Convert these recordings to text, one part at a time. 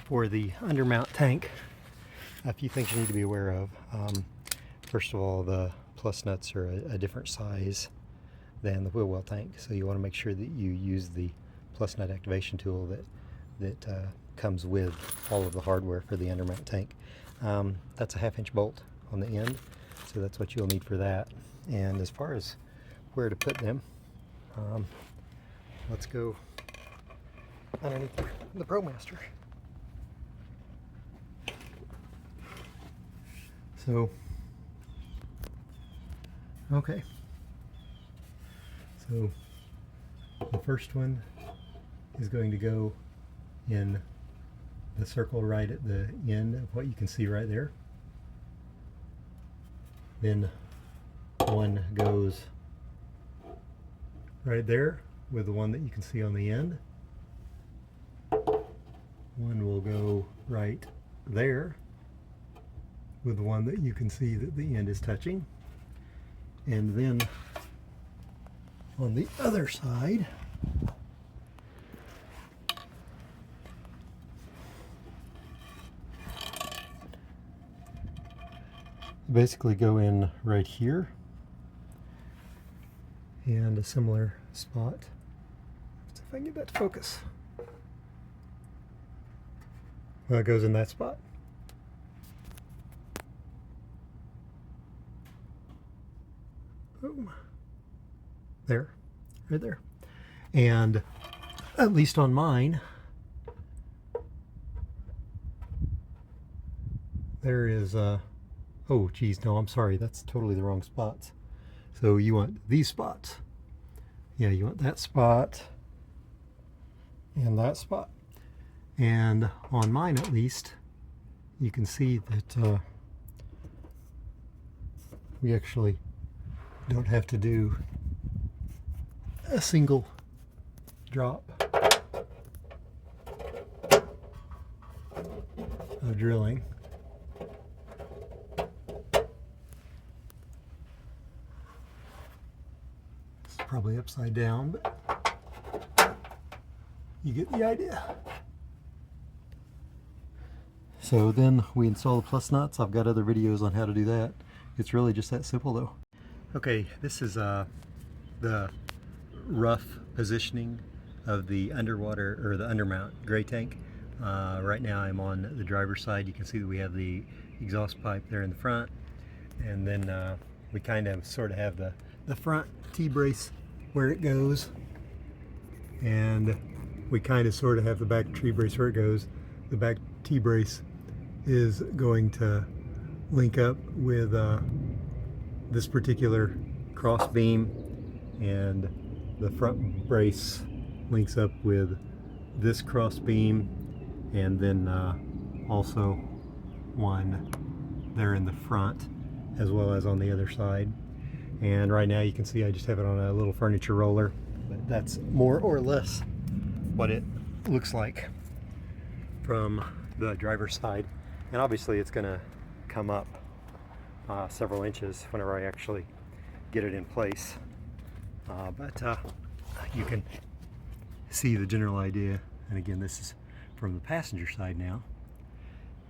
For the undermount tank, a few things you need to be aware of. First of all, the plus nuts are a different size than the wheel well tank, so you want to make sure that you use the plus nut activation tool that comes with all of the hardware for the undermount tank. That's a 1/2 inch bolt on the end, so that's what you'll need for that. And as far as where to put them, let's go underneath the ProMaster. So, okay. So the first one is going to go in the circle right at the end of what you can see right there. Then one goes right there with the one that you can see on the end. One will go right there with the one that you can see that the end is touching. And then on the other side, basically go in right here and a similar spot. Let's see if I can get that to focus. Well, it goes in that spot. Boom. There, right there. And at least on mine, there is oh geez, no, I'm sorry, that's totally the wrong spots. So you want these spots. Yeah, you want that spot and that spot. And on mine at least, you can see that we actually don't have to do a single drop of drilling. It's probably upside down, but you get the idea. So then we install the plus nuts. I've got other videos on how to do that. It's really just that simple though. Okay, this is the rough positioning of the underwater or the undermount gray tank. Right now I'm on the driver's side. You can see that we have the exhaust pipe there in the front, and then we kind of sort of have the front T-brace where it goes, and we kind of sort of have the back T-brace where it goes. The back T-brace is going to link up with this particular cross beam, and the front brace links up with this cross beam, and then also one there in the front as well as on the other side. And right now you can see I just have it on a little furniture roller, but that's more or less what it looks like from the driver's side. And obviously it's going to come up several inches whenever I actually get it in place, but you can see the general idea. And again, this is from the passenger side now,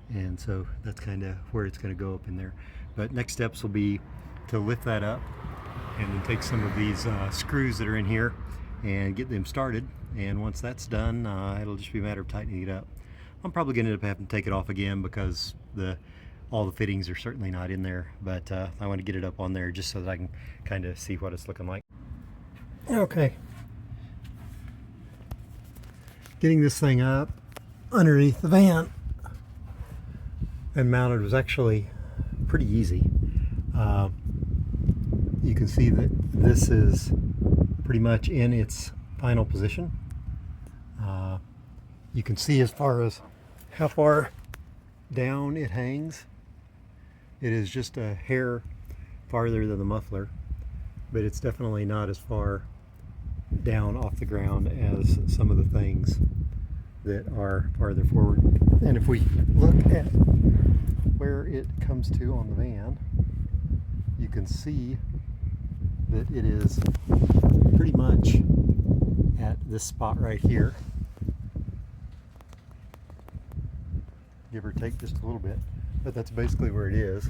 and so that's kind of where it's going to go up in there. But next steps will be to lift that up and then take some of these screws that are in here and get them started. And once that's done, it'll just be a matter of tightening it up. I'm probably going to end up having to take it off again because all the fittings are certainly not in there, but I want to get it up on there just so that I can kind of see what it's looking like. Okay, getting this thing up underneath the van and mounted was actually pretty easy. You can see that this is pretty much in its final position. You can see as far as how far down it hangs. It is just a hair farther than the muffler, but it's definitely not as far down off the ground as some of the things that are farther forward. And if we look at where it comes to on the van, you can see that it is pretty much at this spot right here. give or take just a little bit. But that's basically where it is,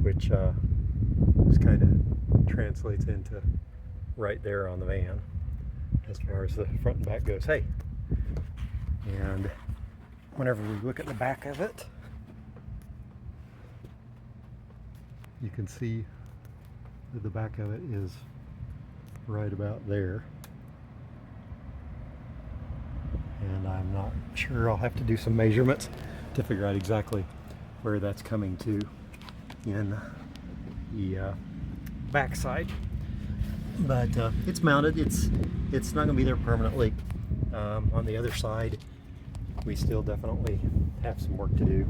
which just kind of translates into right there on the van as far as the front and back goes. Hey, and whenever we look at the back of it, you can see that the back of it is right about there. And I'm not sure, I'll have to do some measurements to figure out exactly where that's coming to in the backside. But it's mounted, it's not going to be there permanently. On the other side, we still definitely have some work to do.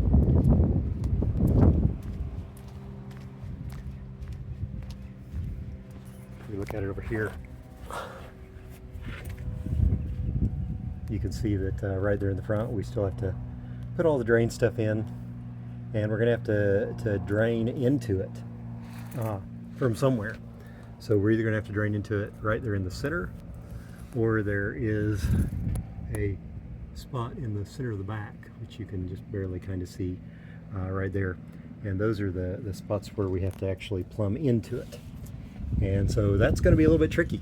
If we look at it over here, you can see that right there in the front, we still have to put all the drain stuff in, and we're going to have to drain into it from somewhere. So we're either going to have to drain into it right there in the center, or there is a spot in the center of the back, which you can just barely kind of see right there. And those are the spots where we have to actually plumb into it. And so that's going to be a little bit tricky,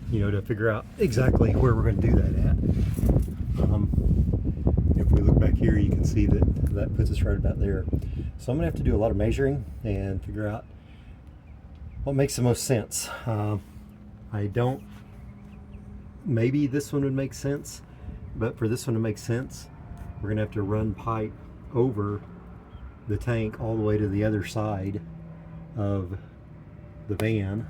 you know, to figure out exactly where we're going to do that at. If we look back here, you can see that puts us right about there. So I'm going to have to do a lot of measuring and figure out what makes the most sense. Maybe this one would make sense, but for this one to make sense, we're going to have to run pipe over the tank all the way to the other side of the van.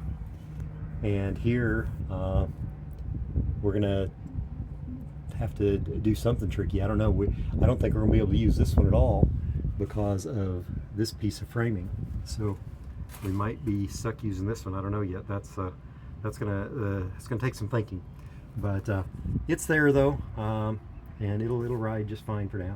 And here we're going to have to do something tricky. I don't know. I don't think we're going to be able to use this one at all because of this piece of framing. So we might be stuck using this one. I don't know yet. It's gonna take some thinking, but it's there though, and it'll ride just fine for now.